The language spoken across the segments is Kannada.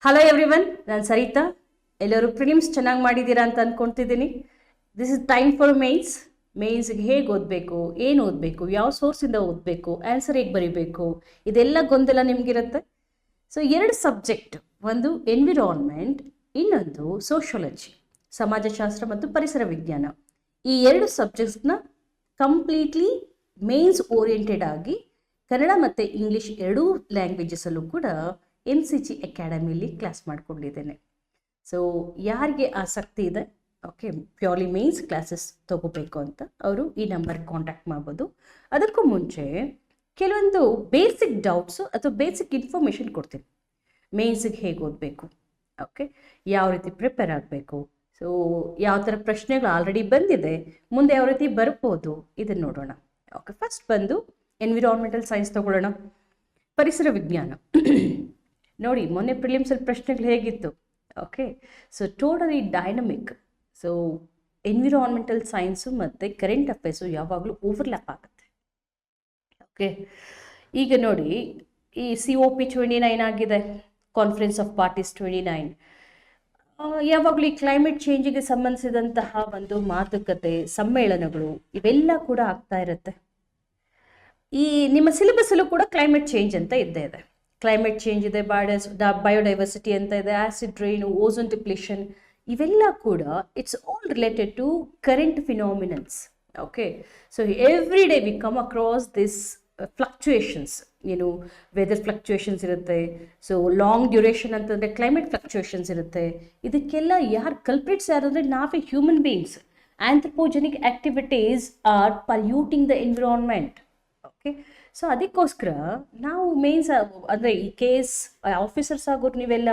ಹಲೋ ಎವ್ರಿವನ್, ನಾನು ಸರಿತಾ. ಎಲ್ಲರೂ ಪ್ರಿಲಿಮ್ಸ್ ಚೆನ್ನಾಗಿ ಮಾಡಿದ್ದೀರಾ ಅಂತ ಅಂದ್ಕೊಳ್ತಿದ್ದೀನಿ. This is time for mains. ಮೇನ್ಸ್ಗೆ ಹೇಗೆ ಓದಬೇಕು, ಏನು ಓದಬೇಕು, ಯಾವ ಸೋರ್ಸಿಂದ ಓದಬೇಕು, ಆನ್ಸರ್ ಹೇಗೆ ಬರೀಬೇಕು, ಇದೆಲ್ಲ ಗೊಂದಲ ನಿಮಗಿರುತ್ತೆ. ಸೊ 2 ಸಬ್ಜೆಕ್ಟ್, ಒಂದು ಎನ್ವಿರಾನ್ಮೆಂಟ್, ಇನ್ನೊಂದು ಸೋಷಿಯಾಲಜಿ, ಸಮಾಜಶಾಸ್ತ್ರ ಮತ್ತು ಪರಿಸರ ವಿಜ್ಞಾನ. ಈ 2 ಸಬ್ಜೆಕ್ಟ್ಸ್ನ ಕಂಪ್ಲೀಟ್ಲಿ ಮೇನ್ಸ್ ಓರಿಯೆಂಟೆಡ್ ಆಗಿ ಕನ್ನಡ ಮತ್ತು ಇಂಗ್ಲೀಷ್ ಎರಡೂ ಲ್ಯಾಂಗ್ವೇಜಸಲ್ಲೂ ಕೂಡ NCG ಅಕಾಡೆಮಿಲಿ ಕ್ಲಾಸ್ ಮಾಡಿಕೊಂಡಿದ್ದೇನೆ. ಸೊ ಯಾರಿಗೆ ಆಸಕ್ತಿ ಇದೆ, ಓಕೆ, ಪ್ಯೂರ್ಲಿ ಮೇನ್ಸ್ ಕ್ಲಾಸಸ್ ತೊಗೋಬೇಕು ಅಂತ ಅವರು ಈ ನಂಬರ್ಗೆ ಕಾಂಟ್ಯಾಕ್ಟ್ ಮಾಡ್ಬೋದು. ಅದಕ್ಕೂ ಮುಂಚೆ ಕೆಲವೊಂದು ಬೇಸಿಕ್ ಡೌಟ್ಸು ಅಥವಾ ಬೇಸಿಕ್ ಇನ್ಫಾರ್ಮೇಷನ್ ಕೊಡ್ತೀನಿ. ಮೇನ್ಸಿಗೆ ಹೇಗೆ ಓದಬೇಕು, ಓಕೆ, ಯಾವ ರೀತಿ ಪ್ರಿಪೇರ್ ಆಗಬೇಕು, ಸೊ ಯಾವ ಥರ ಪ್ರಶ್ನೆಗಳು ಆಲ್ರೆಡಿ ಬಂದಿದೆ, ಮುಂದೆ ಯಾವ ರೀತಿ ಬರ್ಬೋದು, ಇದನ್ನು ನೋಡೋಣ. ಓಕೆ, ಫಸ್ಟ್ ಬಂದು ಎನ್ವಿರಾನ್ಮೆಂಟಲ್ ಸೈನ್ಸ್ ತೊಗೊಳ್ಳೋಣ. ಪರಿಸರ ವಿಜ್ಞಾನ ನೋಡಿ, ಮೊನ್ನೆ ಪ್ರಿಲಿಮ್ಸಲ್ಲಿ ಪ್ರಶ್ನೆಗಳು ಹೇಗಿತ್ತು. Okay, so totally dynamic. So environmental science ಮತ್ತು ಕರೆಂಟ್ ಅಫೇರ್ಸು ಯಾವಾಗಲೂ ಓವರ್ಲ್ಯಾಪ್ ಆಗುತ್ತೆ. ಓಕೆ, ಈಗ ನೋಡಿ, ಈ COP 29 ಆಗಿದೆ, ಕಾನ್ಫರೆನ್ಸ್ ಆಫ್ ಪಾರ್ಟೀಸ್ 29. ಯಾವಾಗಲೂ ಈ ಕ್ಲೈಮೇಟ್ ಚೇಂಜಿಗೆ ಸಂಬಂಧಿಸಿದಂತಹ ಒಂದು ಮಾತುಕತೆ, ಸಮ್ಮೇಳನಗಳು ಇವೆಲ್ಲ ಕೂಡ ಆಗ್ತಾ ಇರುತ್ತೆ. ಈ ನಿಮ್ಮ ಸಿಲೆಬಸ್ಸಲ್ಲೂ ಕೂಡ ಕ್ಲೈಮೇಟ್ ಚೇಂಜ್ ಅಂತ ಇದ್ದೇ ಇದೆ. ಕ್ಲೈಮೇಟ್ ಚೇಂಜ್ ಇದೆ, ಬಯೋಡೈವರ್ಸಿಟಿ ಅಂತ ಇದೆ, ಆಸಿಡ್ ರೈನ್, ಓಝೋನ್ ಡಿಪ್ಲೇಷನ್, ಇವೆಲ್ಲ ಕೂಡ it's all related to current phenomenons. Okay, so every day we come across this fluctuations. ಏನು ವೆದರ್ ಫ್ಲಕ್ಚುಯೇಷನ್ಸ್ ಇರುತ್ತೆ, ಸೊ ಲಾಂಗ್ ಡ್ಯೂರೇಷನ್ ಅಂತಂದರೆ ಕ್ಲೈಮೇಟ್ ಫ್ಲಕ್ಚುಯೇಷನ್ಸ್ ಇರುತ್ತೆ. ಇದಕ್ಕೆಲ್ಲ ಯಾರು ಕಲ್ಪ್ರಿಟ್ಸ್ ಯಾರು ಅಂದರೆ ನಾವೇ human beings. Anthropogenic activities are polluting the environment. Okay, so ಅದಕ್ಕೋಸ್ಕರ ನಾವು ಮೇನ್ಸ್ ಅಂದರೆ ಈ KS ಆಫೀಸರ್ಸ್ ಆಗೋರು ನೀವೆಲ್ಲ,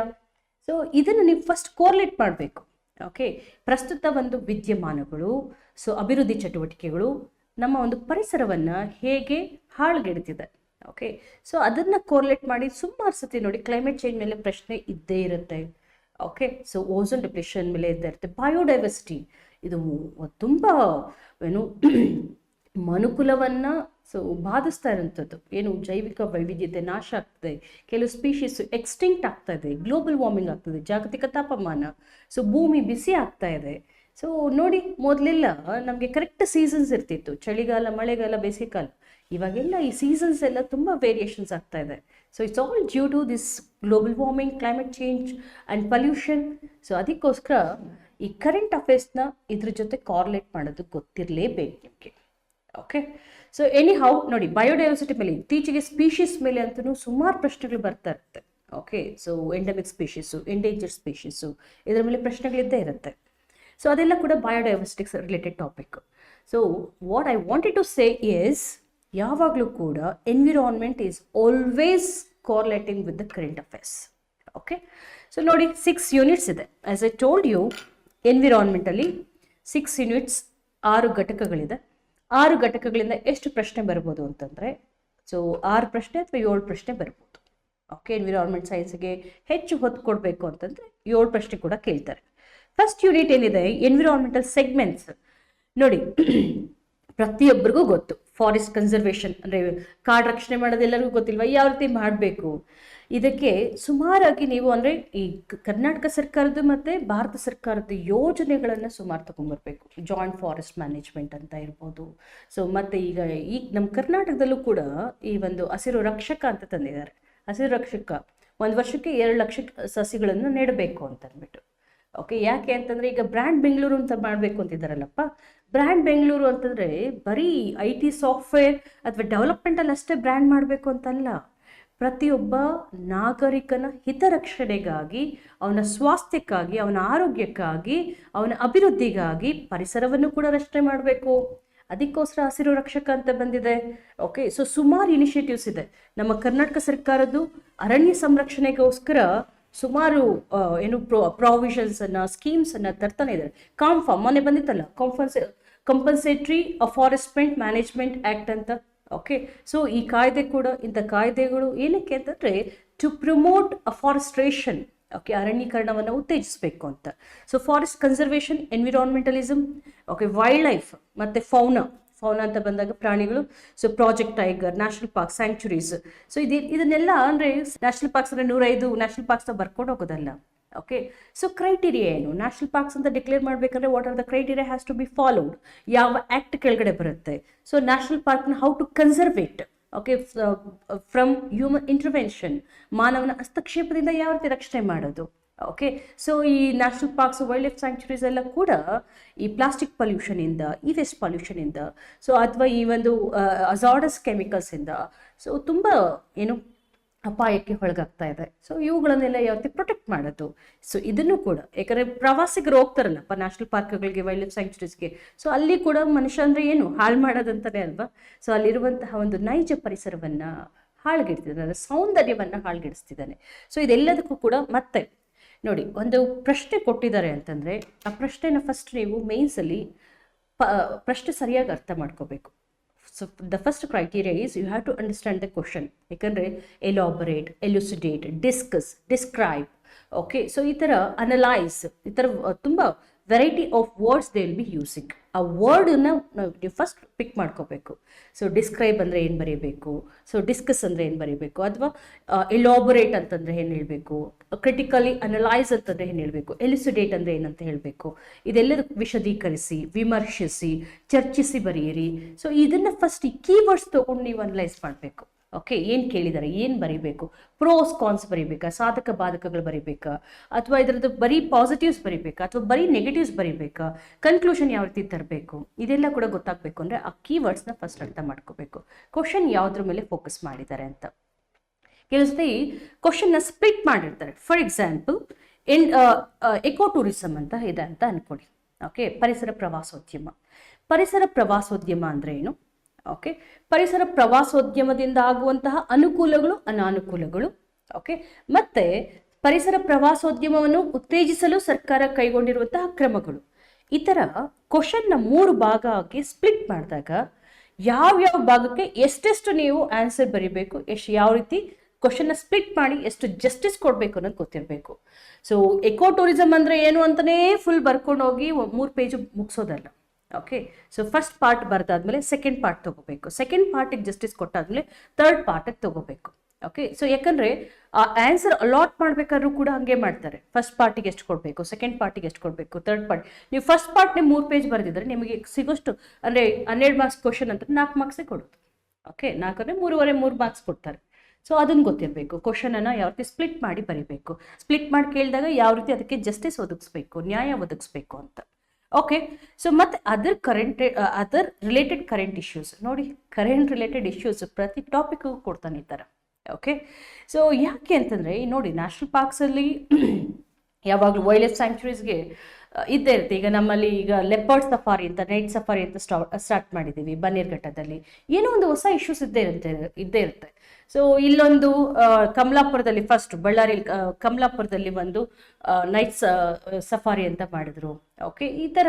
ಸೊ ಇದನ್ನು ನೀವು ಫಸ್ಟ್ ಕೋರ್ಲೇಟ್ ಮಾಡಬೇಕು. ಓಕೆ, ಪ್ರಸ್ತುತ ಒಂದು ವಿದ್ಯಮಾನಗಳು, ಸೊ ಅಭಿವೃದ್ಧಿ ಚಟುವಟಿಕೆಗಳು ನಮ್ಮ ಒಂದು ಪರಿಸರವನ್ನು ಹೇಗೆ ಹಾಳುಗೆಡ್ತಿದೆ. ಓಕೆ, ಸೊ ಅದನ್ನು ಕೋರ್ಲೇಟ್ ಮಾಡಿ ಸುಮಾರು ಸತಿ ನೋಡಿ, ಕ್ಲೈಮೇಟ್ ಚೇಂಜ್ ಮೇಲೆ ಪ್ರಶ್ನೆ ಇದ್ದೇ ಇರುತ್ತೆ. ಓಕೆ, ಸೊ ಓಝೋನ್ ಡಿಪ್ಲೇಷನ್ ಮೇಲೆ ಇದ್ದೇ ಇರುತ್ತೆ. ಬಯೋಡೈವರ್ಸಿಟಿ ಇದು ತುಂಬ ಏನು ಮನುಕುಲವನ್ನು ಸೊ ಬಾಧಿಸ್ತಾ ಇರೋಂಥದ್ದು. ಏನು ಜೈವಿಕ ವೈವಿಧ್ಯತೆ ನಾಶ ಆಗ್ತದೆ, ಕೆಲವು ಸ್ಪೀಶೀಸ್ ಎಕ್ಸ್ಟಿಂಕ್ಟ್ ಆಗ್ತಾ ಇದೆ, ಗ್ಲೋಬಲ್ ವಾರ್ಮಿಂಗ್ ಆಗ್ತದೆ, ಜಾಗತಿಕ ತಾಪಮಾನ, ಸೊ ಭೂಮಿ ಬಿಸಿ ಆಗ್ತಾ ಇದೆ. ಸೊ ನೋಡಿ, ಮೊದಲೆಲ್ಲ ನಮಗೆ ಕರೆಕ್ಟ್ ಸೀಸನ್ಸ್ ಇರ್ತಿತ್ತು, ಚಳಿಗಾಲ, ಮಳೆಗಾಲ, ಬೇಸಿಗೆಕಾಲ. ಇವಾಗೆಲ್ಲ ಈ ಸೀಸನ್ಸ್ ಎಲ್ಲ ತುಂಬ ವೇರಿಯೇಷನ್ಸ್ ಆಗ್ತಾ ಇದೆ. So it's all due to this global warming, climate change and pollution. So ಅದಕ್ಕೋಸ್ಕರ ಈ ಕರೆಂಟ್ ಅಫೇರ್ಸ್ನ ಇದ್ರ ಜೊತೆ ಕಾರ್ಲೇಟ್ ಮಾಡೋದು ಗೊತ್ತಿರಲೇಬೇಕು ನಿಮಗೆ. ಓಕೆ, ಸೊ ಎನಿ ಹೌ ನೋಡಿ, ಬಯೋಡೈವರ್ಸಿಟಿ ಮೇಲೆ ಇತ್ತೀಚೆಗೆ ಸ್ಪೀಶೀಸ್ ಮೇಲೆ ಅಂತಲೂ ಸುಮಾರು ಪ್ರಶ್ನೆಗಳು ಬರ್ತಾ ಇರುತ್ತೆ. Okay, so endemic species, endangered species, ಇದರ ಮೇಲೆ ಪ್ರಶ್ನೆಗಳಿದ್ದೇ ಇರುತ್ತೆ. ಸೊ ಅದೆಲ್ಲ ಕೂಡ ಬಯೋಡೈವರ್ಸಿಟಿಗೆ related topic. So what I wanted to say is, ಯಾವಾಗಲೂ ಕೂಡ environment is always correlating with the current affairs. Okay, so ನೋಡಿ, 6 ಯೂನಿಟ್ಸ್ ಇದೆ. ಆಸ್ ಐ ಟೋಲ್ಡ್ ಯು, ಎನ್ವಿರಾನ್ಮೆಂಟಲ್ಲಿ 6 ಯೂನಿಟ್ಸ್, 6 ಘಟಕಗಳಿದೆ. 6 ಘಟಕಗಳಿಂದ ಎಷ್ಟು ಪ್ರಶ್ನೆ ಬರ್ಬೋದು ಅಂತಂದರೆ, ಸೊ 6 ಪ್ರಶ್ನೆ ಅಥವಾ 7 ಪ್ರಶ್ನೆ ಬರ್ಬೋದು. ಓಕೆ, ಎನ್ವಿರಾನ್ಮೆಂಟ್ ಸೈನ್ಸ್ಗೆ ಹೆಚ್ಚು ಹೊತ್ತು ಕೊಡಬೇಕು ಅಂತಂದರೆ 7 ಪ್ರಶ್ನೆ ಕೂಡ ಕೇಳ್ತಾರೆ. ಫಸ್ಟ್ ಯೂನಿಟ್ ಏನಿದೆ, ಎನ್ವಿರಾನ್ಮೆಂಟಲ್ ಸೆಗ್ಮೆಂಟ್ಸ್. ನೋಡಿ, ಪ್ರತಿಯೊಬ್ಬರಿಗೂ ಗೊತ್ತು ಫಾರೆಸ್ಟ್ ಕನ್ಸರ್ವೇಷನ್ ಅಂದರೆ ಕಾಡು ರಕ್ಷಣೆ ಮಾಡೋದು ಎಲ್ಲರಿಗೂ ಗೊತ್ತಿಲ್ವಾ, ಯಾವ ರೀತಿ ಮಾಡಬೇಕು. ಇದಕ್ಕೆ ಸುಮಾರಾಗಿ ನೀವು ಅಂದರೆ ಈ ಕರ್ನಾಟಕ ಸರ್ಕಾರದ ಮತ್ತು ಭಾರತ ಸರ್ಕಾರದ ಯೋಜನೆಗಳನ್ನು ಸುಮಾರು ತೊಗೊಂಡ್ಬರ್ಬೇಕು. ಜಾಯಿಂಟ್ ಫಾರೆಸ್ಟ್ ಮ್ಯಾನೇಜ್ಮೆಂಟ್ ಅಂತ ಇರ್ಬೋದು. ಸೊ ಮತ್ತು ಈಗ ನಮ್ಮ ಕರ್ನಾಟಕದಲ್ಲೂ ಕೂಡ ಈ ಒಂದು ಹಸಿರು ರಕ್ಷಕ ಅಂತ ತಂದಿದ್ದಾರೆ. ಹಸಿರು ರಕ್ಷಕ 1 ವರ್ಷಕ್ಕೆ 2 ಲಕ್ಷ ಸಸಿಗಳನ್ನು ನೆಡಬೇಕು ಅಂತ ಅಂದ್ಬಿಟ್ಟು. ಓಕೆ, ಯಾಕೆ ಅಂತಂದರೆ ಈಗ ಬ್ರ್ಯಾಂಡ್ ಬೆಂಗಳೂರು ಅಂತ ಮಾಡಬೇಕು ಅಂತಿದ್ದಾರಲ್ಲಪ್ಪ. ಬ್ರ್ಯಾಂಡ್ ಬೆಂಗಳೂರು ಅಂತಂದರೆ ಬರೀ IT ಸಾಫ್ಟ್ವೇರ್ ಅಥವಾ ಡೆವಲಪ್ಮೆಂಟಲ್ಲಿ ಅಷ್ಟೇ ಬ್ರ್ಯಾಂಡ್ ಮಾಡಬೇಕು ಅಂತಲ್ಲ. ಪ್ರತಿಯೊಬ್ಬ ನಾಗರಿಕನ ಹಿತರಕ್ಷಣೆಗಾಗಿ, ಅವನ ಸ್ವಾಸ್ಥ್ಯಕ್ಕಾಗಿ, ಅವನ ಆರೋಗ್ಯಕ್ಕಾಗಿ, ಅವನ ಅಭಿವೃದ್ಧಿಗಾಗಿ ಪರಿಸರವನ್ನು ಕೂಡ ರಕ್ಷಣೆ ಮಾಡಬೇಕು. ಅದಕ್ಕೋಸ್ಕರ ಹಸಿರು ರಕ್ಷಕ ಅಂತ ಬಂದಿದೆ. ಓಕೆ, ಸೊ ಸುಮಾರು ಇನಿಷಿಯೇಟಿವ್ಸ್ ಇದೆ. ನಮ್ಮ ಕರ್ನಾಟಕ ಸರ್ಕಾರದ್ದು ಅರಣ್ಯ ಸಂರಕ್ಷಣೆಗೋಸ್ಕರ ಸುಮಾರು ಏನು ಪ್ರಾವಿಷನ್ಸನ್ನು, ಸ್ಕೀಮ್ಸನ್ನು ತರ್ತಾನೆ ಇದ್ದಾರೆ. ಕಾಂಫಾ ಮೊನ್ನೆ ಬಂದಿತ್ತಲ್ಲ, ಕಂಪಲ್ಸೇಟ್ರಿ ಫಾರೆಸ್ಟ್ಮೆಂಟ್ ಮ್ಯಾನೇಜ್ಮೆಂಟ್ ಆ್ಯಕ್ಟ್ ಅಂತ. ಓಕೆ, ಸೊ ಈ ಕಾಯ್ದೆ ಕೂಡ, ಇಂಥ ಕಾಯ್ದೆಗಳು ಏನಕ್ಕೆ ಅಂತಂದರೆ ಟು ಪ್ರಮೋಟ್ ಅಫಾರೆಸ್ಟ್ರೇಷನ್. ಓಕೆ, ಅರಣ್ಯೀಕರಣವನ್ನು ಉತ್ತೇಜಿಸಬೇಕು ಅಂತ. So forest conservation, environmentalism, okay, wildlife ಮತ್ತು ಫೌನಾ ಅಂತ ಬಂದಾಗ ಪ್ರಾಣಿಗಳು. So project tiger, national park, sanctuaries. So ಇದನ್ನೆಲ್ಲ ಅಂದರೆ ನ್ಯಾಷನಲ್ ಪಾರ್ಕ್ಸ್ ಅಂದರೆ 105 ನ್ಯಾಷನಲ್ ಪಾರ್ಕ್ಸ್ ಬರ್ಕೊಂಡು ಹೋಗೋದಲ್ಲ. ಓಕೆ, ಸೊ ಕ್ರೈಟೀರಿಯಾ ಏನು? ನ್ಯಾಷನಲ್ ಪಾರ್ಕ್ಸ್ ಅಂತ ಡಿಕ್ಲೇರ್ ಮಾಡಬೇಕಂದ್ರೆ what are the criteria has to B followed? ಯಾವ ಆ್ಯಕ್ಟ್ ಕೆಳಗಡೆ ಬರುತ್ತೆ? ಸೊ ನ್ಯಾಷನಲ್ ಪಾರ್ಕ್ನ how to conserve it, okay, from human intervention, ಮಾನವನ ಹಸ್ತಕ್ಷೇಪದಿಂದ ಯಾವ ರೀತಿ ರಕ್ಷಣೆ ಮಾಡೋದು. ಓಕೆ, ಸೊ ಈ national parks, wildlife sanctuaries ಎಲ್ಲ ಕೂಡ ಈ ಪ್ಲಾಸ್ಟಿಕ್ ಪೊಲ್ಯೂಷನಿಂದ, ಈ ವೇಸ್ಟ್ ಪೊಲ್ಯೂಷನಿಂದ, ಸೊ ಅಥವಾ ಈ ಒಂದು ಅಜಾರ್ಡಸ್ ಕೆಮಿಕಲ್ಸಿಂದ ಸೊ ತುಂಬ ಏನು ಅಪಾಯಕ್ಕೆ ಒಳಗಾಗ್ತಾ ಇದೆ. ಸೊ ಇವುಗಳನ್ನೆಲ್ಲ ಯಾವ ರೀತಿ ಪ್ರೊಟೆಕ್ಟ್ ಮಾಡೋದು? ಸೊ ಇದನ್ನು ಕೂಡ, ಯಾಕಂದರೆ ಪ್ರವಾಸಿಗರು ಹೋಗ್ತಾರಲ್ಲಪ್ಪ ನ್ಯಾಷನಲ್ ಪಾರ್ಕ್ಗಳಿಗೆ, ವೈಲ್ಡ್ ಲೈಫ್ ಸ್ಯಾಂಕ್ಚುರೀಸ್ಗೆ, ಸೊ ಅಲ್ಲಿ ಕೂಡ ಮನುಷ್ಯ ಅಂದರೆ ಏನು ಹಾಳು ಮಾಡೋದಂತಾನೆ ಅಲ್ವಾ. ಸೊ ಅಲ್ಲಿರುವಂತಹ ಒಂದು ನೈಜ ಪರಿಸರವನ್ನು ಹಾಳುಗೆಡ್ತಿದ್ದಾನೆ, ಸೌಂದರ್ಯವನ್ನು ಹಾಳುಗೆಡಿಸ್ತಿದ್ದಾನೆ. ಸೊ ಇದೆಲ್ಲದಕ್ಕೂ ಕೂಡ ಮತ್ತೆ ನೋಡಿ, ಒಂದು ಪ್ರಶ್ನೆ ಕೊಟ್ಟಿದ್ದಾರೆ ಅಂತಂದರೆ ಆ ಪ್ರಶ್ನೆನ ಫಸ್ಟ್ ನೀವು ಮೇನ್ಸಲ್ಲಿ ಪ್ರಶ್ನೆ ಸರಿಯಾಗಿ ಅರ್ಥ ಮಾಡ್ಕೋಬೇಕು. So the first criteria is you have to understand the question. ಯಾಕಂದರೆ elaborate, elucidate, discuss, describe, okay, so ಈ ಥರ ಅನಲೈಸ್, ಈ ಥರ ತುಂಬ variety of words they will be using. ಆ ವರ್ಡನ್ನು ನೀವು ಫಸ್ಟ್ ಪಿಕ್ ಮಾಡ್ಕೋಬೇಕು. ಸೊ ಡಿಸ್ಕ್ರೈಬ್ ಅಂದರೆ ಏನು ಬರೀಬೇಕು, ಸೊ ಡಿಸ್ಕಸ್ ಅಂದರೆ ಏನು ಬರೀಬೇಕು, ಅಥವಾ ಎಲಾಬೊರೇಟ್ ಅಂತಂದರೆ ಏನು ಹೇಳಬೇಕು, ಕ್ರಿಟಿಕಲಿ ಅನಲೈಸ್ ಅಂತಂದರೆ ಏನು ಹೇಳಬೇಕು, ಎಲಿಸಿಡೇಟ್ ಅಂದರೆ ಏನಂತ ಹೇಳಬೇಕು, ಇದೆಲ್ಲದ ವಿಶದೀಕರಿಸಿ, ವಿಮರ್ಶಿಸಿ, ಚರ್ಚಿಸಿ ಬರೆಯಿರಿ. ಸೊ ಇದನ್ನು ಫಸ್ಟ್ ಈ ಕೀವರ್ಡ್ಸ್ ತೊಗೊಂಡು ನೀವು ಅನಲೈಸ್ ಮಾಡಬೇಕು. ಓಕೆ, ಏನು ಕೇಳಿದ್ದಾರೆ, ಏನು ಬರೀಬೇಕು, ಪ್ರೋಸ್ ಕಾನ್ಸ್ ಬರೀಬೇಕಾ, ಸಾಧಕ ಬಾಧಕಗಳು ಬರೀಬೇಕಾ, ಅಥವಾ ಇದರದ್ದು ಬರೀ ಪಾಸಿಟಿವ್ಸ್ ಬರೀಬೇಕಾ, ಅಥವಾ ಬರೀ ನೆಗೆಟಿವ್ಸ್ ಬರೀಬೇಕಾ, ಕನ್ಕ್ಲೂಷನ್ ಯಾವ ರೀತಿ ತರಬೇಕು, ಇದೆಲ್ಲ ಕೂಡ ಗೊತ್ತಾಗಬೇಕು. ಅಂದರೆ ಆ ಕೀವರ್ಡ್ಸ್ನ ಫಸ್ಟ್ ಅರ್ಥ ಮಾಡ್ಕೋಬೇಕು. ಕ್ವಶನ್ ಯಾವುದ್ರ ಮೇಲೆ ಫೋಕಸ್ ಮಾಡಿದ್ದಾರೆ ಅಂತ. ಕೆಲವು ಸತಿ ಕ್ವಶನ್ನ ಸ್ಪ್ಲಿಟ್ ಮಾಡಿರ್ತಾರೆ. ಫಾರ್ ಎಕ್ಸಾಂಪಲ್ ಎಕೋ ಟೂರಿಸಮ್ ಅಂತ ಇದೆ ಅಂತ ಅಂದ್ಕೊಳ್ಳಿ. ಓಕೆ, ಪರಿಸರ ಪ್ರವಾಸೋದ್ಯಮ. ಪರಿಸರ ಪ್ರವಾಸೋದ್ಯಮ ಅಂದರೆ ಏನು? ಓಕೆ, ಪರಿಸರ ಪ್ರವಾಸೋದ್ಯಮದಿಂದ ಆಗುವಂತಹ ಅನುಕೂಲಗಳು, ಅನಾನುಕೂಲಗಳು. ಓಕೆ, ಮತ್ತೆ ಪರಿಸರ ಪ್ರವಾಸೋದ್ಯಮವನ್ನು ಉತ್ತೇಜಿಸಲು ಸರ್ಕಾರ ಕೈಗೊಂಡಿರುವಂತಹ ಕ್ರಮಗಳು. ಈ ಥರ ಕ್ವಶನ್ನ 3 ಭಾಗ ಆಗಿ ಸ್ಪ್ಲಿಟ್ ಮಾಡಿದಾಗ ಯಾವ್ಯಾವ ಭಾಗಕ್ಕೆ ಎಷ್ಟೆಷ್ಟು ನೀವು ಆನ್ಸರ್ ಬರೀಬೇಕು, ಯಾವ ರೀತಿ ಕ್ವಶನ್ನ ಸ್ಪ್ಲಿಟ್ ಮಾಡಿ ಎಷ್ಟು ಜಸ್ಟಿಸ್ ಕೊಡಬೇಕು ಅನ್ನೋದು ಗೊತ್ತಿರಬೇಕು. ಸೊ ಎಕೋ ಟೂರಿಸಮ್ ಅಂದರೆ ಏನು ಅಂತಲೇ ಫುಲ್ ಬರ್ಕೊಂಡು ಹೋಗಿ 3 ಪೇಜ್ ಮುಗಿಸೋದಲ್ಲ. ಓಕೆ, ಸೊ ಫಸ್ಟ್ ಪಾರ್ಟ್ ಬರ್ದಾದ್ಮೇಲೆ ಸೆಕೆಂಡ್ ಪಾರ್ಟ್ ತೊಗೋಬೇಕು, ಸೆಕೆಂಡ್ ಪಾರ್ಟಿಗೆ ಜಸ್ಟಿಸ್ ಕೊಟ್ಟಾದ್ಮೇಲೆ ಥರ್ಡ್ ಪಾರ್ಟಿಗೆ ತೊಗೋಬೇಕು. ಓಕೆ, ಸೊ ಯಾಕಂದರೆ ಆ ಆನ್ಸರ್ ಅಲಾಟ್ ಮಾಡಬೇಕಾದ್ರೂ ಕೂಡ ಹಂಗೆ ಮಾಡ್ತಾರೆ. ಫಸ್ಟ್ ಪಾರ್ಟಿಗೆ ಎಷ್ಟು ಕೊಡಬೇಕು, ಸೆಕೆಂಡ್ ಪಾರ್ಟಿಗೆ ಎಷ್ಟು ಕೊಡಬೇಕು, ಥರ್ಡ್ ಪಾರ್ಟ್. ನೀವು ಫಸ್ಟ್ ಪಾರ್ಟ್ನೇ 3 ಪೇಜ್ ಬರೆದಿದ್ರೆ ನಿಮಗೆ ಸಿಗೋಷ್ಟು ಅಂದರೆ 12 ಮಾರ್ಕ್ಸ್ ಕ್ವಶನ್ ಅಂತ 4 ಮಾರ್ಕ್ಸೇ ಕೊಡೋದು. ಓಕೆ, 4 ಅಂದರೆ 3 ಮಾರ್ಕ್ಸ್ ಕೊಡ್ತಾರೆ. ಸೊ ಅದನ್ನು ಗೊತ್ತಿರಬೇಕು. ಕ್ವಶನನ್ನು ಯಾವ ರೀತಿ ಸ್ಪ್ಲಿಟ್ ಮಾಡಿ ಬರೀಬೇಕು, ಸ್ಪ್ಲಿಟ್ ಮಾಡಿ ಕೇಳಿದಾಗ ಯಾವ ರೀತಿ ಅದಕ್ಕೆ ಜಸ್ಟಿಸ್ ಒದಗಿಸ್ಬೇಕು, ನ್ಯಾಯ ಒದಗಿಸ್ಬೇಕು ಅಂತ. ಓಕೆ, ಸೊ ಮತ್ತೆ ಅದರ್ ರಿಲೇಟೆಡ್ ಕರೆಂಟ್ ಇಶ್ಯೂಸ್ ನೋಡಿ. ಕರೆಂಟ್ ರಿಲೇಟೆಡ್ ಇಶ್ಯೂಸ್ ಪ್ರತಿ ಟಾಪಿಕ್ಗೂ ಕೊಡ್ತಾನೆ ಈ ಥರ. ಓಕೆ, ಸೊ ಯಾಕೆ ಅಂತಂದರೆ ನೋಡಿ, ನ್ಯಾಷನಲ್ ಪಾರ್ಕ್ಸಲ್ಲಿ ಯಾವಾಗಲೂ ವೈಲ್ಡ್ ಲೈಫ್ ಸ್ಯಾಂಕ್ಚುರೀಸ್ಗೆ ಇದ್ದೇ ಇರುತ್ತೆ. ಈಗ ನಮ್ಮಲ್ಲಿ ಈಗ ಲೆಪರ್ಡ್ ಸಫಾರಿ ಅಂತ, ನೈಟ್ ಸಫಾರಿ ಅಂತ ಸ್ಟಾರ್ಟ್ ಮಾಡಿದ್ದೀವಿ ಬನ್ನೇರುಘಟ್ಟದಲ್ಲಿ. ಏನೋ ಒಂದು ಹೊಸ ಇಶ್ಯೂಸ್ ಇದ್ದೇ ಇರುತ್ತೆ. ಸೊ ಇಲ್ಲೊಂದು ಕಮಲಾಪುರದಲ್ಲಿ, ಫಸ್ಟ್ ಬಳ್ಳಾರಿ ಕಮಲಾಪುರದಲ್ಲಿ ಒಂದು ನೈಟ್ ಸಫಾರಿ ಅಂತ ಮಾಡಿದ್ರು. ಓಕೆ, ಈ ಥರ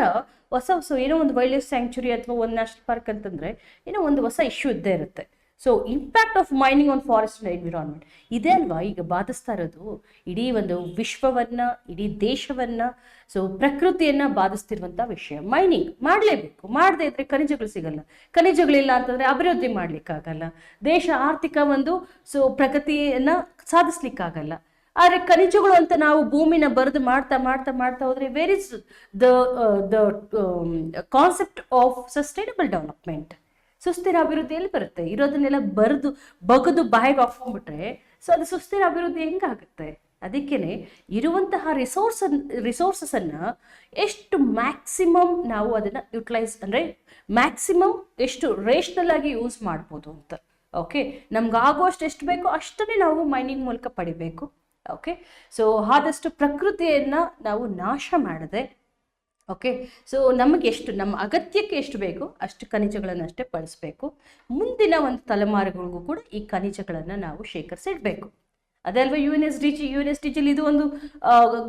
ಹೊಸ ಏನೋ ಒಂದು ವೈಲ್ಡ್ ಲೈಫ್ ಸ್ಯಾಂಕ್ಚುರಿ ಅಥವಾ ಒಂದು ನ್ಯಾಷನಲ್ ಪಾರ್ಕ್ ಅಂತಂದರೆ ಏನೋ ಒಂದು ಹೊಸ ಇಶ್ಯೂ ಇದ್ದೇ ಇರುತ್ತೆ. So impact of mining on forest and environment ಇದೇ ಅಲ್ವಾ ಈಗ ಬಾಧಿಸ್ತಾ ಇರೋದು. ಇಡೀ ಒಂದು ವಿಶ್ವವನ್ನು, ಇಡೀ ದೇಶವನ್ನು, ಸೊ ಪ್ರಕೃತಿಯನ್ನು ಬಾಧಿಸ್ತಿರುವಂಥ ವಿಷಯ. ಮೈನಿಂಗ್ ಮಾಡಲೇಬೇಕು, ಮಾಡದೇ ಇದ್ರೆ ಖನಿಜಗಳು ಸಿಗಲ್ಲ, ಖನಿಜಗಳಿಲ್ಲ ಅಂತಂದರೆ ಅಭಿವೃದ್ಧಿ ಮಾಡಲಿಕ್ಕಾಗಲ್ಲ, ದೇಶ ಆರ್ಥಿಕ ಒಂದು ಪ್ರಗತಿಯನ್ನು ಸಾಧಿಸ್ಲಿಕ್ಕಾಗಲ್ಲ. ಆದರೆ ಖನಿಜಗಳು ಅಂತ ನಾವು ಭೂಮಿನ ಬರೆದು ಮಾಡ್ತಾ ಹೋದರೆ where is the concept of sustainable development? ಸುಸ್ಥಿರ ಅಭಿವೃದ್ಧಿಯಲ್ಲಿ ಬರುತ್ತೆ. ಇರೋದನ್ನೆಲ್ಲ ಬಗದು ಬಾಯಿಗೆ ಹಾಕೊಂಡ್ಬಿಟ್ರೆ ಸೊ ಅದು ಸುಸ್ಥಿರ ಅಭಿವೃದ್ಧಿ ಹೆಂಗಾಗುತ್ತೆ? ಅದಕ್ಕೇನೆ ಇರುವಂತಹ ರಿಸೋರ್ಸಸನ್ನು ಎಷ್ಟು ಮ್ಯಾಕ್ಸಿಮಮ್ ನಾವು ಅದನ್ನು ಯುಟಿಲೈಸ್ ಅಂದರೆ ಮ್ಯಾಕ್ಸಿಮಮ್ ಎಷ್ಟು ರೇಷನಲ್ ಆಗಿ ಯೂಸ್ ಮಾಡ್ಬೋದು ಅಂತ. ಓಕೆ, ನಮ್ಗೆ ಆಗೋಷ್ಟು ಎಷ್ಟು ಬೇಕೋ ಅಷ್ಟನ್ನೇ ನಾವು ಮೈನಿಂಗ್ ಮೂಲಕ ಪಡಿಬೇಕು. ಓಕೆ, ಸೊ ಆದಷ್ಟು ಪ್ರಕೃತಿಯನ್ನು ನಾವು ನಾಶ ಮಾಡದೆ, ಓಕೆ, ಸೊ ನಮಗೆ ಎಷ್ಟು ನಮ್ಮ ಅಗತ್ಯಕ್ಕೆ ಎಷ್ಟು ಬೇಕೋ ಅಷ್ಟು ಖನಿಜಗಳನ್ನು ಅಷ್ಟೇ ಬಳಸಬೇಕು. ಮುಂದಿನ ಒಂದು ತಲೆಮಾರುಗಳಿಗೂ ಕೂಡ ಈ ಖನಿಜಗಳನ್ನು ನಾವು ಶೇಖರಿಸಿಡಬೇಕು. ಅದೇ ಅಲ್ವಾ ಯು ಎನ್ ಎಸ್ ಡಿ ಜಿಲಿ ಇದು ಒಂದು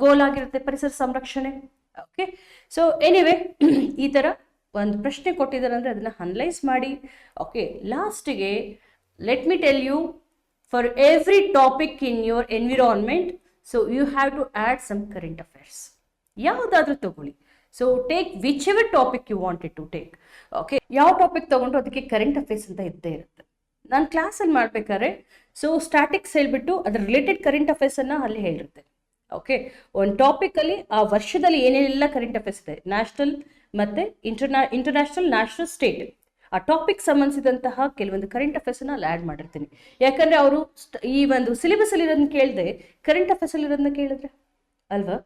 ಗೋಲ್ ಆಗಿರುತ್ತೆ, ಪರಿಸರ ಸಂರಕ್ಷಣೆ. ಓಕೆ, ಸೊ ಎನಿವೆ ಈ ಥರ ಒಂದು ಪ್ರಶ್ನೆ ಕೊಟ್ಟಿದ್ದಾರೆ ಅಂದರೆ ಅದನ್ನು ಅನಲೈಸ್ ಮಾಡಿ. ಓಕೆ, ಲಾಸ್ಟಿಗೆ let me tell you, for every topic in your environment so you have to add some current affairs. ಯಾವುದಾದ್ರೂ ತಗೊಳ್ಳಿ. So take whichever topic you wanted to take. Okay, ಯಾವ ಟಾಪಿಕ್ ತಗೊಂಡ್ರು ಅದಕ್ಕೆ ಕರೆಂಟ್ ಅಫೇರ್ಸ್ ಅಂತ ಇದ್ದೇ ಇರುತ್ತೆ. ನಾನು ಕ್ಲಾಸಲ್ಲಿ ಮಾಡ್ಬೇಕಾದ್ರೆ ಸೊ ಸ್ಟ್ಯಾಟಿಕ್ಸ್ ಹೇಳ್ಬಿಟ್ಟು ಅದ್ರ ರಿಲೇಟೆಡ್ ಕರೆಂಟ್ ಅಫೇರ್ಸನ್ನು ಅಲ್ಲಿ ಹೇಳಿರುತ್ತೆ. ಓಕೆ, ಒಂದು ಟಾಪಿಕಲ್ಲಿ ಆ ವರ್ಷದಲ್ಲಿ ಏನೇನೆಲ್ಲ ಕರೆಂಟ್ ಅಫೇರ್ಸ್ ಇದೆ, ನ್ಯಾಷನಲ್ ಮತ್ತು ಇಂಟರ್ನ್ಯಾಷನಲ್, ನ್ಯಾಷನಲ್, ಸ್ಟೇಟ್, ಆ ಟಾಪಿಕ್ ಸಂಬಂಧಿಸಿದಂತಹ ಕೆಲವೊಂದು ಕರೆಂಟ್ ಅಫೇರ್ಸನ್ನು ಅಲ್ಲಿ ಆ್ಯಡ್ ಮಾಡಿರ್ತೀನಿ. ಯಾಕಂದರೆ ಅವರು ಈ ಒಂದು ಸಿಲೆಬಸಲ್ಲಿ ಇರೋದನ್ನ ಕೇಳಿದೆ, ಕರೆಂಟ್ ಅಫೇರ್ಸಲ್ಲಿ ಇರೋದನ್ನ ಕೇಳಿದ್ರೆ ಅಲ್ವಾ.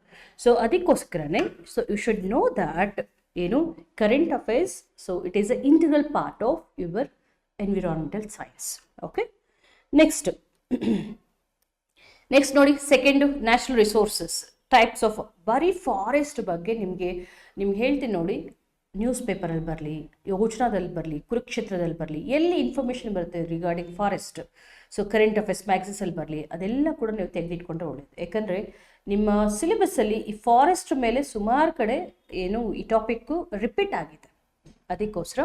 ಸೊ ಅದಕ್ಕೋಸ್ಕರನೇ so you should know that ಏನು current affairs, so it is a integral part of your environmental science. Okay, next ನೋಡಿ, second national resources types of. ಬರೀ ಫಾರೆಸ್ಟ್ ಬಗ್ಗೆ ನಿಮಗೆ ಹೇಳ್ತೀನಿ ನೋಡಿ, ನ್ಯೂಸ್ ಪೇಪರಲ್ಲಿ ಬರಲಿ, ಯೋಜನಾದಲ್ಲಿ ಬರಲಿ, ಕುರುಕ್ಷೇತ್ರದಲ್ಲಿ ಬರಲಿ, ಎಲ್ಲಿ ಇನ್ಫಾರ್ಮೇಷನ್ ಬರುತ್ತೆ regarding forest, so current affairs ಮ್ಯಾಗ್ಝಿನ್ಸಲ್ಲಿ ಬರಲಿ, ಅದೆಲ್ಲ ಕೂಡ ನೀವು ತೆಗೆದಿಟ್ಕೊಂಡ್ರೆ ಒಳ್ಳೆಯದು. ಯಾಕಂದರೆ ನಿಮ್ಮ ಸಿಲೆಬಸ್ಸಲ್ಲಿ ಈ ಫಾರೆಸ್ಟ್ ಮೇಲೆ ಸುಮಾರು ಕಡೆ ಏನು ಈ ಟಾಪಿಕ್ಕು ರಿಪೀಟ್ ಆಗಿದೆ. ಅದಕ್ಕೋಸ್ಕರ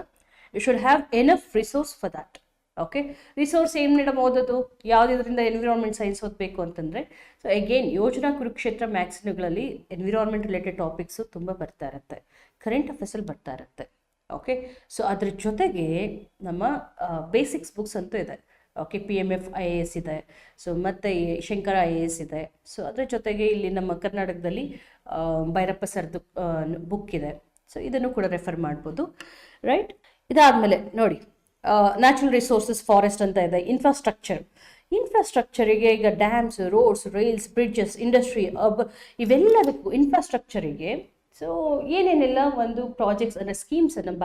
you should have enough resource for that. Okay, resource ಏನು ಮೇಡಮ್ ಓದೋದು, ಯಾವುದರಿಂದ ಎನ್ವಿರಾನ್ಮೆಂಟ್ ಸೈನ್ಸ್ ಓದಬೇಕು ಅಂತಂದರೆ, ಸೊ ಅಗೇನ್ ಯೋಜನಾ ಕುರುಕ್ಷೇತ್ರ ಮ್ಯಾಗ್ಝಿನ್ಗಳಲ್ಲಿ ಎನ್ವಿರಾನ್ಮೆಂಟ್ ರಿಲೇಟೆಡ್ ಟಾಪಿಕ್ಸು ತುಂಬ ಬರ್ತಾ ಇರುತ್ತೆ, ಕರೆಂಟ್ ಅಫೇರ್ಸಲ್ಲಿ ಬರ್ತಾ ಇರುತ್ತೆ. ಓಕೆ, ಸೊ ಅದ್ರ ಜೊತೆಗೆ ನಮ್ಮ ಬೇಸಿಕ್ಸ್ ಬುಕ್ಸ್ ಅಂತೂ ಇದೆ. ಓಕೆ, PMF IAS ಇದೆ, ಸೊ ಮತ್ತು ಶಂಕರ IAS ಇದೆ. ಸೊ ಅದ್ರ ಜೊತೆಗೆ ಇಲ್ಲಿ ನಮ್ಮ ಕರ್ನಾಟಕದಲ್ಲಿ ಭೈರಪ್ಪ ಸರ್ದು ಬುಕ್ ಇದೆ. ಸೊ ಇದನ್ನು ಕೂಡ ರೆಫರ್ ಮಾಡ್ಬೋದು, ರೈಟ್. ಇದಾದಮೇಲೆ ನೋಡಿ, ನ್ಯಾಚುರಲ್ ರಿಸೋರ್ಸಸ್ ಫಾರೆಸ್ಟ್ ಅಂತ ಇದೆ. ಇನ್ಫ್ರಾಸ್ಟ್ರಕ್ಚರಿಗೆ ಈಗ dams, roads, rails, bridges, industry, ಇವೆಲ್ಲದಕ್ಕೂ ಇನ್ಫ್ರಾಸ್ಟ್ರಕ್ಚರಿಗೆ ಸೊ ಏನೇನೆಲ್ಲ ಒಂದು ಪ್ರಾಜೆಕ್ಟ್ಸ್ ಅಂದರೆ ಸ್ಕೀಮ್ಸ್ ನಮ್ಮ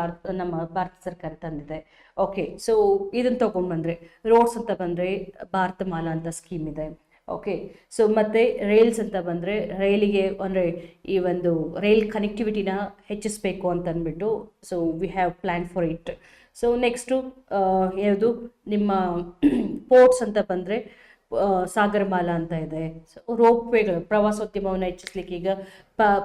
ಭಾರತ ಸರ್ಕಾರ ತಂದಿದೆ. ಓಕೆ, ಸೊ ಇದನ್ನು ತೊಗೊಂಡ್ಬಂದರೆ ರೋಡ್ಸ್ ಅಂತ ಬಂದರೆ ಭಾರತ ಮಾಲಾ ಅಂತ ಸ್ಕೀಮ್ ಇದೆ. ಓಕೆ, ಸೊ ಮತ್ತು ರೈಲ್ಸ್ ಅಂತ ಬಂದರೆ ರೈಲಿಗೆ ಅಂದರೆ ಈ ಒಂದು ರೈಲ್ ಕನೆಕ್ಟಿವಿಟಿನ ಹೆಚ್ಚಿಸಬೇಕು ಅಂತ ಅಂದ್ಬಿಟ್ಟು so we have plan for it. So next ಯಾವುದು ನಿಮ್ಮ ಪೋರ್ಟ್ಸ್ ಅಂತ ಬಂದರೆ ಸಾಗರಮಾಲಾ ಅಂತ ಇದೆ. ಸೊ ರೋಪ್ವೇಗಳು, ಪ್ರವಾಸೋದ್ಯಮವನ್ನು ಹೆಚ್ಚಿಸ್ಲಿಕ್ಕೆ ಈಗ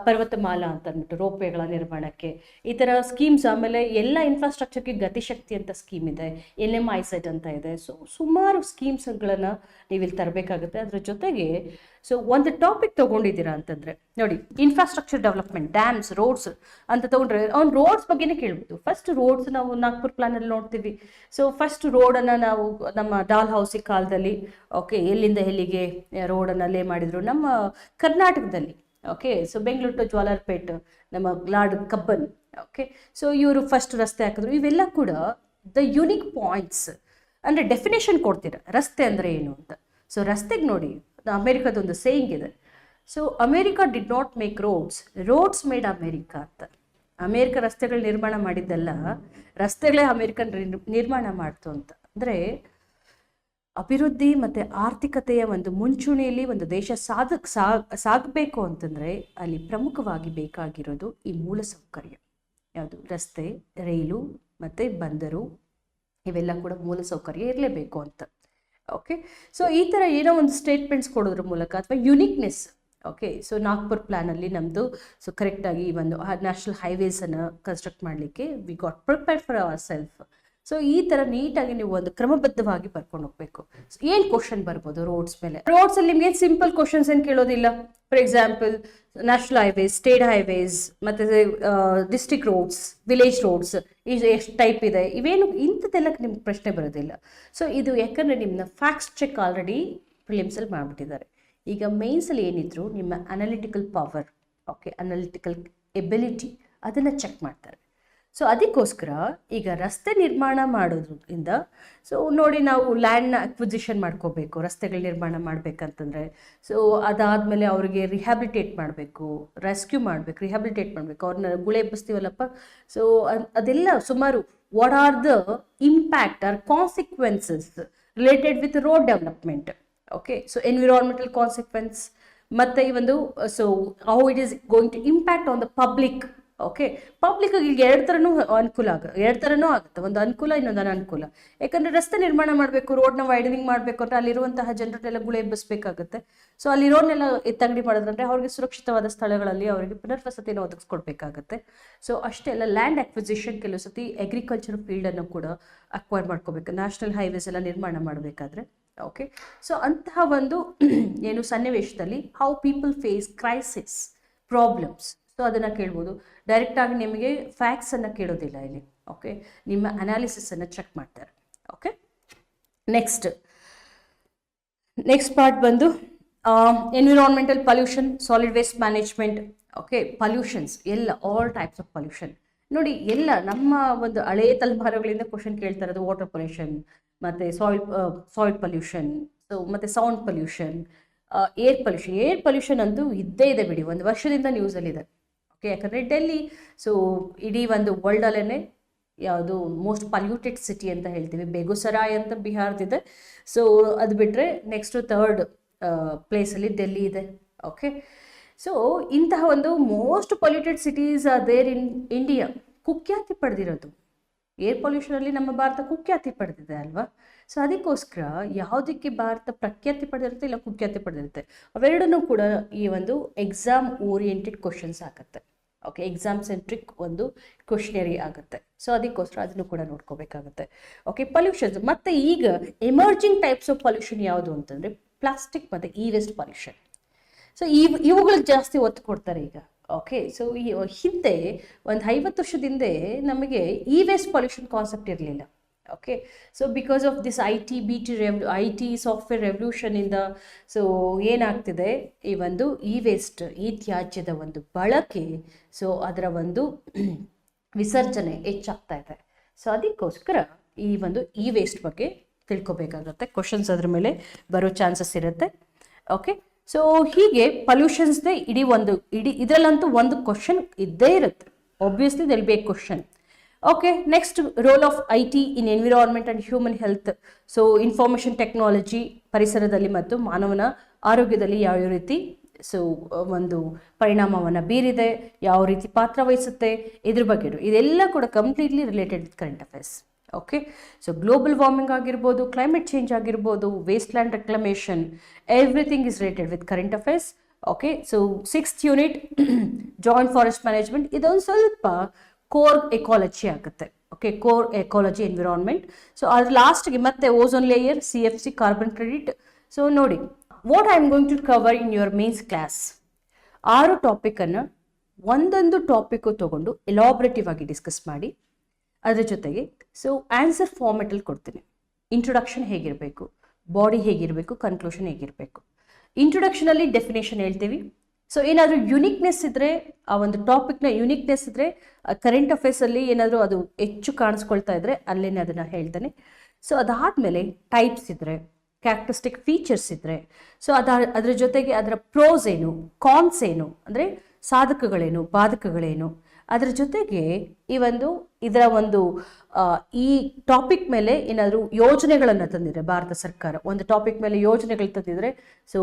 ಪರ್ವತಮಾಲಾ ಅಂತ ಅಂದ್ಬಿಟ್ಟು ರೋಪ್ವೇಗಳ ನಿರ್ಮಾಣಕ್ಕೆ, ಈ ಥರ ಸ್ಕೀಮ್ಸ್. ಆಮೇಲೆ ಎಲ್ಲ ಇನ್ಫ್ರಾಸ್ಟ್ರಕ್ಚರ್ಗೆ ಗತಿಶಕ್ತಿ ಅಂತ ಸ್ಕೀಮ್ ಇದೆ, NMISET ಅಂತ ಇದೆ. ಸೊ ಸುಮಾರು ಸ್ಕೀಮ್ಸ್ಗಳನ್ನು ನೀವು ಇಲ್ಲಿ ತರಬೇಕಾಗುತ್ತೆ. ಅದ್ರ ಜೊತೆಗೆ ಸೊ ಒಂದು ಟಾಪಿಕ್ ತೊಗೊಂಡಿದ್ದೀರಾ ಅಂತಂದರೆ ನೋಡಿ, ಇನ್ಫ್ರಾಸ್ಟ್ರಕ್ಚರ್ ಡೆವಲಪ್ಮೆಂಟ್, ಡ್ಯಾಮ್ಸ್, ರೋಡ್ಸ್ ಅಂತ ತೊಗೊಂಡ್ರೆ ಅವ್ನು ರೋಡ್ಸ್ ಬಗ್ಗೆನೇ ಕೇಳ್ಬೋದು. ಫಸ್ಟ್ ರೋಡ್ಸ್ ನಾವು ನಾಗ್ಪುರ್ ಪ್ಲಾನಲ್ಲಿ ನೋಡ್ತೀವಿ. ಸೊ ಫಸ್ಟ್ ರೋಡನ್ನು ನಾವು ನಮ್ಮ ಡಾಲ್ ಹೌಸಿ ಕಾಲದಲ್ಲಿ ಓಕೆ ಎಲ್ಲಿಂದ ಎಲ್ಲಿಗೆ ರೋಡನ್ನು ಲೇ ಮಾಡಿದರು ನಮ್ಮ ಕರ್ನಾಟಕದಲ್ಲಿ. ಓಕೆ, ಸೊ ಬೆಂಗಳೂರು ಟು ಜ್ವಾಲಾರ್ಪೇಟ್, ನಮ್ಮ ಲಾರ್ಡ್ ಕಬ್ಬನ್. ಓಕೆ, ಸೊ ಇವರು ಫಸ್ಟ್ ರಸ್ತೆ ಹಾಕಿದ್ರು. ಇವೆಲ್ಲ ಕೂಡ ದ ಯುನಿಕ್ ಪಾಯಿಂಟ್ಸ್, ಅಂದರೆ ಡೆಫಿನೇಷನ್ ಕೊಡ್ತೀರ ರಸ್ತೆ ಅಂದರೆ ಏನು ಅಂತ. ಸೊ ರಸ್ತೆಗೆ ನೋಡಿ, ಅಮೇರಿಕಾದೊಂದು ಸೇಯಿಂಗ್ ಇದೆ. So America did not make roads made America ಅಂತ. ಅಮೇರಿಕ ರಸ್ತೆಗಳು ನಿರ್ಮಾಣ ಮಾಡಿದ್ದಲ್ಲ, ರಸ್ತೆಗಳೇ ಅಮೇರಿಕನ್ ನಿರ್ಮಾಣ ಮಾಡ್ತು ಅಂತ. ಅಂದರೆ ಅಭಿವೃದ್ಧಿ ಮತ್ತು ಆರ್ಥಿಕತೆಯ ಒಂದು ಮುಂಚೂಣಿಯಲ್ಲಿ ಒಂದು ದೇಶ ಸಾಗಬೇಕು ಅಂತಂದರೆ ಅಲ್ಲಿ ಪ್ರಮುಖವಾಗಿ ಬೇಕಾಗಿರೋದು ಈ ಮೂಲಸೌಕರ್ಯ. ಯಾವುದು? ರಸ್ತೆ, ರೈಲು ಮತ್ತು ಬಂದರು, ಇವೆಲ್ಲ ಕೂಡ ಮೂಲಸೌಕರ್ಯ ಇರಲೇಬೇಕು ಅಂತ. ಓಕೆ, ಸೊ ಈ ಥರ ಏನೋ ಒಂದು ಸ್ಟೇಟ್ಮೆಂಟ್ಸ್ ಕೊಡೋದ್ರ ಮೂಲಕ ಅಥವಾ ಯುನಿಕ್ನೆಸ್. ಓಕೆ, ಸೊ ನಾಗ್ಪುರ್ ಪ್ಲ್ಯಾನಲ್ಲಿ ನಮ್ಮದು ಸೊ ಕರೆಕ್ಟಾಗಿ ಒಂದು ನ್ಯಾಷನಲ್ ಹೈವೇಸನ್ನು ಕನ್ಸ್ಟ್ರಕ್ಟ್ ಮಾಡಲಿಕ್ಕೆ we got prepared for our self. So ಈ ಥರ ನೀಟಾಗಿ ನೀವು ಒಂದು ಕ್ರಮಬದ್ಧವಾಗಿ ಬರ್ಕೊಂಡು ಹೋಗ್ಬೇಕು. ಸೊ ಏನು ಕ್ವಶನ್ ಬರ್ಬೋದು ರೋಡ್ಸ್ ಮೇಲೆ? ರೋಡ್ಸಲ್ಲಿ ನಿಮ್ಗೆ ಸಿಂಪಲ್ ಕ್ವಶನ್ಸ್ ಏನು ಕೇಳೋದಿಲ್ಲ. For example national highways, state highways, ಮತ್ತು ಡಿಸ್ಟ್ರಿಕ್ಟ್ ರೋಡ್ಸ್, ವಿಲೇಜ್ ರೋಡ್ಸ್, ಇದು ಎಷ್ಟು ಟೈಪ್ ಇದೆ, ಇವೇನು ಇಂಥದ್ದೆಲ್ಲ ನಿಮ್ಗೆ ಪ್ರಶ್ನೆ ಬರೋದಿಲ್ಲ. ಸೊ ಇದು ಯಾಕಂದರೆ ನಿಮ್ಮನ್ನ ಫ್ಯಾಕ್ಟ್ಸ್ ಚೆಕ್ ಆಲ್ರೆಡಿ ಪ್ರಿಲಿಮ್ಸಲ್ಲಿ ಮಾಡಿಬಿಟ್ಟಿದ್ದಾರೆ. ಈಗ ಮೇನ್ಸಲ್ಲಿ ಏನಿದ್ರು ನಿಮ್ಮ analytical power, okay, analytical ability, ಅದನ್ನು ಚೆಕ್ ಮಾಡ್ತಾರೆ. ಸೊ ಅದಕ್ಕೋಸ್ಕರ ಈಗ ರಸ್ತೆ ನಿರ್ಮಾಣ ಮಾಡೋದ್ರಿಂದ ಸೊ ನೋಡಿ, ನಾವು ಲ್ಯಾಂಡ್ನ ಅಕ್ವಿಸಿಷನ್ ಮಾಡ್ಕೋಬೇಕು ರಸ್ತೆಗಳ ನಿರ್ಮಾಣ ಮಾಡಬೇಕಂತಂದರೆ. ಸೊ ಅದಾದಮೇಲೆ ಅವರಿಗೆ ರಿಹ್ಯಾಬಿಲಿಟೇಟ್ ಮಾಡಬೇಕು, ರೆಸ್ಕ್ಯೂ ಮಾಡಬೇಕು, ರಿಹ್ಯಾಬಿಲಿಟೇಟ್ ಮಾಡಬೇಕು, ಅವ್ರನ್ನ ಗುಳೆ ಎಬ್ಬಿಸ್ತೀವಲ್ಲಪ್ಪ. ಸೊ ಅದೆಲ್ಲ ಸುಮಾರು what are the impact or consequences related with road development. Okay, so environmental consequence ಮತ್ತು ಈ ಒಂದು so how it is going to impact on the public. Okay, ಪಬ್ಲಿಕ್ಗೆ ಈಗ ಎರಡು ಥರನೂ ಆಗುತ್ತೆ. ಒಂದು ಅನುಕೂಲ, ಇನ್ನೊಂದು ಅನನುಕೂಲ. ಯಾಕಂದರೆ ರಸ್ತೆ ನಿರ್ಮಾಣ ಮಾಡಬೇಕು, ರೋಡ್ನ ವೈಡನಿಂಗ್ ಮಾಡಬೇಕು ಅಂದರೆ ಅಲ್ಲಿರುವಂತಹ ಜನರನ್ನೆಲ್ಲ ಗುಳೆ ಎಬ್ಬಿಸಬೇಕಾಗುತ್ತೆ. ಸೊ ಅಲ್ಲಿ ರೋಡ್ನೆಲ್ಲ ಎತ್ತಂಗಡಿ ಮಾಡೋದಂದರೆ ಅವ್ರಿಗೆ ಸುರಕ್ಷಿತವಾದ ಸ್ಥಳಗಳಲ್ಲಿ ಅವರಿಗೆ ಪುನರ್ವಸತಿಯನ್ನು ಒದಗಿಸ್ಕೊಡ್ಬೇಕಾಗತ್ತೆ. ಸೊ ಅಷ್ಟೆಲ್ಲ ಲ್ಯಾಂಡ್ ಅಕ್ವಿಸಿಷನ್ ಕೆಲವು ಸತಿ ಅಗ್ರಿಕಲ್ಚರ್ ಫೀಲ್ಡನ್ನು ಕೂಡ ಅಕ್ವೈರ್ ಮಾಡ್ಕೋಬೇಕು ನ್ಯಾಷನಲ್ ಹೈವೇಸ್ ಎಲ್ಲ ನಿರ್ಮಾಣ ಮಾಡಬೇಕಾದ್ರೆ. ಓಕೆ, ಸೊ ಅಂತಹ ಒಂದು ಏನು ಸನ್ನಿವೇಶದಲ್ಲಿ how people face crisis problems. So ಅದನ್ನು ಕೇಳ್ಬೋದು. ಡೈರೆಕ್ಟಾಗಿ ನಿಮಗೆ ಫ್ಯಾಕ್ಟ್ಸನ್ನು ಕೇಳೋದಿಲ್ಲ ಇಲ್ಲಿ. ಓಕೆ, ನಿಮ್ಮ ಅನಾಲಿಸಿಸನ್ನು ಚೆಕ್ ಮಾಡ್ತಾರೆ. ಓಕೆ, ನೆಕ್ಸ್ಟ್ ಪಾರ್ಟ್ ಬಂದು environmental pollution, solid waste management. Okay, pollutions ಎಲ್ಲ, ಆಲ್ ಟೈಪ್ಸ್ ಆಫ್ ಪೊಲ್ಯೂಷನ್ ನೋಡಿ. ಎಲ್ಲ ನಮ್ಮ ಒಂದು ಹಳೆಯ ತಲೆಮಾರುಗಳಿಂದ ಕ್ವಶನ್ ಕೇಳ್ತಾ ಇರೋದು ವಾಟರ್ ಪೊಲ್ಯೂಷನ್, ಮತ್ತು ಸಾಯಿಲ್ ಪೊಲ್ಯೂಷನ್, ಸೊ ಮತ್ತು ಸೌಂಡ್ ಪೊಲ್ಯೂಷನ್, ಏರ್ ಪೊಲ್ಯೂಷನ್ ಅಂತೂ ಇದ್ದೇ ಇದೆ ಬಿಡಿ, ಒಂದು ವರ್ಷದಿಂದ ನ್ಯೂಸಲ್ಲಿದೆ. ಓಕೆ, ಯಾಕಂದರೆ ಡೆಲ್ಲಿ ಸೊ ಇಡೀ ಒಂದು ವರ್ಲ್ಡಲ್ಲೇ ಯಾವುದು ಮೋಸ್ಟ್ ಪಲ್ಯೂಟೆಡ್ ಸಿಟಿ ಅಂತ ಹೇಳ್ತೀವಿ. ಬೇಗುಸರಾಯ್ ಅಂತ ಬಿಹಾರದಿದೆ. ಸೊ ಅದು ಬಿಟ್ಟರೆ ನೆಕ್ಸ್ಟು ಥರ್ಡ್ ಪ್ಲೇಸಲ್ಲಿ ಡೆಲ್ಲಿ ಇದೆ. ಓಕೆ, ಸೊ ಇಂತಹ ಒಂದು most polluted cities are there in India. ಕುಖ್ಯಾತಿ ಪಡೆದಿರೋದು ಏರ್ ಪೊಲ್ಯೂಷನಲ್ಲಿ ನಮ್ಮ ಭಾರತ ಕುಖ್ಯಾತಿ ಪಡೆದಿದೆ ಅಲ್ವಾ. ಸೊ ಅದಕ್ಕೋಸ್ಕರ ಯಾವುದಕ್ಕೆ ಭಾರತ ಪ್ರಖ್ಯಾತಿ ಪಡೆದಿರುತ್ತೆ ಇಲ್ಲ ಕುಖ್ಯಾತಿ ಪಡೆದಿರುತ್ತೆ, ಅವೆರಡನ್ನೂ ಕೂಡ ಈ ಒಂದು ಎಕ್ಸಾಮ್ ಓರಿಯೆಂಟೆಡ್ ಕ್ವಶನ್ಸ್ ಆಗುತ್ತೆ. ಓಕೆ, ಎಕ್ಸಾಮ್ ಸೆಂಟ್ರಿಕ್ ಒಂದು ಕ್ವಶನರಿ ಆಗುತ್ತೆ. ಸೊ ಅದಕ್ಕೋಸ್ಕರ ಅದನ್ನು ಕೂಡ ನೋಡ್ಕೋಬೇಕಾಗುತ್ತೆ. Okay, pollutions. ಮತ್ತು ಈಗ ಎಮರ್ಜಿಂಗ್ ಟೈಪ್ಸ್ ಆಫ್ ಪೊಲ್ಯೂಷನ್ ಯಾವುದು ಅಂತಂದರೆ ಪ್ಲಾಸ್ಟಿಕ್ ಮತ್ತು ಇ ವೇಸ್ಟ್ ಪೊಲ್ಯೂಷನ್. ಸೊ ಇವುಗಳಿಗೆ ಜಾಸ್ತಿ ಒತ್ತು ಕೊಡ್ತಾರೆ ಈಗ. ಓಕೆ, ಸೊ ಈ ಹಿಂದೆ ಒಂದು 50 ವರ್ಷದ ಹಿಂದೆ ನಮಗೆ ಇ ವೇಸ್ಟ್ ಪೊಲ್ಯೂಷನ್ ಕಾನ್ಸೆಪ್ಟ್ ಇರಲಿಲ್ಲ. Okay, so because of this I T software ರೆವಲ್ಯೂಷನಿಂದ ಸೊ ಏನಾಗ್ತಿದೆ, ಈ ಒಂದು ಈ ತ್ಯಾಜ್ಯದ ಒಂದು ಬಳಕೆ, ಸೊ ಅದರ ಒಂದು ವಿಸರ್ಜನೆ ಹೆಚ್ಚಾಗ್ತಾ ಇದೆ. ಸೊ ಅದಕ್ಕೋಸ್ಕರ ಈ ಒಂದು ಇ ವೇಸ್ಟ್ ಬಗ್ಗೆ ತಿಳ್ಕೊಬೇಕಾಗುತ್ತೆ. ಕ್ವಶನ್ಸ್ ಅದ್ರ ಮೇಲೆ ಬರೋ ಚಾನ್ಸಸ್ ಇರುತ್ತೆ. ಓಕೆ, ಸೊ ಹೀಗೆ ಪೊಲ್ಯೂಷನ್ಸ್ದೇ ಇಡೀ ಇದರಲ್ಲಂತೂ ಒಂದು ಕ್ವಶನ್ ಇದ್ದೇ ಇರುತ್ತೆ. Obviously there'll be a question. Okay, next role of IT in environment and human health. So information technology ಪರಿಸರದಲ್ಲಿ ಮತ್ತು ಮಾನವನ ಆರೋಗ್ಯದಲ್ಲಿ ಯಾವ ರೀತಿ ಸೊ ಒಂದು ಪರಿಣಾಮವನ್ನು ಬೀರಿದೆ, ಯಾವ ರೀತಿ ಪಾತ್ರ ವಹಿಸುತ್ತೆ, ಇದ್ರ ಬಗ್ಗೆ ಇದೆಲ್ಲ ಕೂಡ completely related with current affairs. Okay, so global warming ಆಗಿರ್ಬೋದು, ಕ್ಲೈಮೇಟ್ ಚೇಂಜ್ ಆಗಿರ್ಬೋದು, waste land reclamation, everything is related with current affairs. Okay, so 6th unit joint forest management, ಇದೊಂದು ಸ್ವಲ್ಪ ಕೋರ್ ಎಕಾಲಜಿ ಆಗುತ್ತೆ. Okay, core ecology environment. So ಅದ್ರ ಲಾಸ್ಟ್ಗೆ ಮತ್ತೆ ozone layer, CFC, carbon credit. So ನೋಡಿ, what I am going to cover in your mains class, 6 ಟಾಪಿಕನ್ನು ಒಂದೊಂದು ಟಾಪಿಕ್ಕು ತೊಗೊಂಡು ಎಲಾಬ್ರೇಟಿವ್ ಆಗಿ ಡಿಸ್ಕಸ್ ಮಾಡಿ, ಅದರ ಜೊತೆಗೆ ಸೊ ಆನ್ಸರ್ ಫಾರ್ಮೆಟಲ್ಲಿ ಕೊಡ್ತೀನಿ. ಇಂಟ್ರೊಡಕ್ಷನ್ ಹೇಗಿರಬೇಕು, ಬಾಡಿ ಹೇಗಿರಬೇಕು, ಕನ್ಕ್ಲೂಷನ್ ಹೇಗಿರಬೇಕು. ಇಂಟ್ರೊಡಕ್ಷನಲ್ಲಿ ಡೆಫಿನೇಷನ್ ಹೇಳ್ತೀವಿ. ಸೊ ಏನಾದರೂ ಯುನಿಕ್ನೆಸ್ ಇದ್ದರೆ, ಆ ಒಂದು ಟಾಪಿಕ್ನ ಯುನಿಕ್ನೆಸ್ ಇದ್ದರೆ, ಕರೆಂಟ್ ಅಫೇರ್ಸಲ್ಲಿ ಏನಾದರೂ ಅದು ಹೆಚ್ಚು ಕಾಣಿಸ್ಕೊಳ್ತಾ ಇದ್ದರೆ ಅಲ್ಲೇನೆ ಅದನ್ನು ಹೇಳ್ತೇನೆ. ಸೊ ಅದಾದಮೇಲೆ ಟೈಪ್ಸ್ ಇದ್ದರೆ, ಕ್ಯಾರೆಕ್ಟರಿಸ್ಟಿಕ್ ಫೀಚರ್ಸ್ ಇದ್ದರೆ, ಸೊ ಅದರ ಜೊತೆಗೆ ಅದರ ಪ್ರೋಸ್ ಏನು, ಕಾನ್ಸ್ ಏನು, ಅಂದರೆ ಸಾಧಕಗಳೇನು, ಬಾಧಕಗಳೇನು, ಅದರ ಜೊತೆಗೆ ಇದರ ಒಂದು ಈ ಟಾಪಿಕ್ ಮೇಲೆ ಏನಾದರೂ ಯೋಜನೆಗಳನ್ನು ತಂದಿದ್ರೆ, ಭಾರತ ಸರ್ಕಾರ ಒಂದು ಟಾಪಿಕ್ ಮೇಲೆ ಯೋಜನೆಗಳು ತಂದಿದ್ರೆ, ಸೊ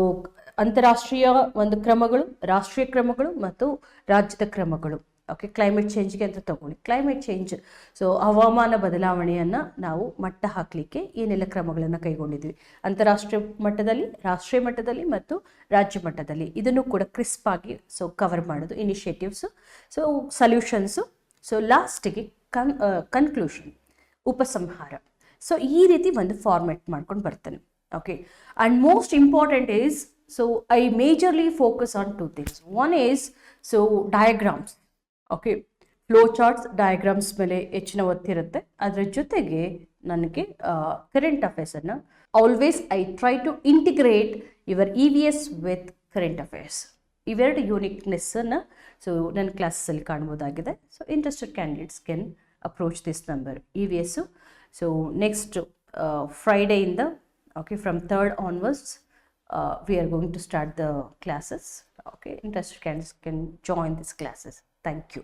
ಅಂತಾರಾಷ್ಟ್ರೀಯ ಒಂದು ಕ್ರಮಗಳು, ರಾಷ್ಟ್ರೀಯ ಕ್ರಮಗಳು ಮತ್ತು ರಾಜ್ಯದ ಕ್ರಮಗಳು. ಓಕೆ, ಕ್ಲೈಮೇಟ್ ಚೇಂಜ್ಗೆ ಅಂತ ತಗೊಳ್ಳಿ. ಕ್ಲೈಮೇಟ್ ಚೇಂಜ್, ಸೊ ಹವಾಮಾನ ಬದಲಾವಣೆಯನ್ನು ನಾವು ಮಟ್ಟ ಹಾಕಲಿಕ್ಕೆ ಏನೆಲ್ಲ ಕ್ರಮಗಳನ್ನು ಕೈಗೊಂಡಿದ್ವಿ ಅಂತಾರಾಷ್ಟ್ರೀಯ ಮಟ್ಟದಲ್ಲಿ, ರಾಷ್ಟ್ರೀಯ ಮಟ್ಟದಲ್ಲಿ ಮತ್ತು ರಾಜ್ಯ ಮಟ್ಟದಲ್ಲಿ, ಇದನ್ನು ಕೂಡ ಕ್ರಿಸ್ಪ್ ಆಗಿ ಸೊ ಕವರ್ ಮಾಡೋದು, ಇನಿಷಿಯೇಟಿವ್ಸು, ಸೊ ಸೊಲ್ಯೂಷನ್ಸು, ಸೊ ಲಾಸ್ಟಿಗೆ ಕನ್ಕ್ಲೂಷನ್, ಉಪಸಂಹಾರ. ಸೊ ಈ ರೀತಿ ಒಂದು ಫಾರ್ಮೆಟ್ ಮಾಡ್ಕೊಂಡು ಬರ್ತೇನೆ. Okay, and most important is, so I majorly focus on 2 things. One is so diagrams. Okay, flow charts, diagrams ಮೇಲೆ ಹೆಚ್ಚಿನ ಒತ್ತಿರುತ್ತೆ. ಅದರ ಜೊತೆಗೆ ನನಗೆ ಕರೆಂಟ್ ಅಫೇರ್ಸನ್ನು always I try to integrate your EVS with current affairs. ಇವೆರಡು ಯೂನಿಕ್ನೆಸ್ಸನ್ನು ಸೊ ನನ್ನ ಕ್ಲಾಸಲ್ಲಿ ಕಾಣ್ಬೋದಾಗಿದೆ. So interested candidates can approach this number EVS. So next ಫ್ರೈಡೆಯಿಂದ, okay, from 3rd onwards we are going to start the classes. Okay, interested candidates can join these classes. Thank you.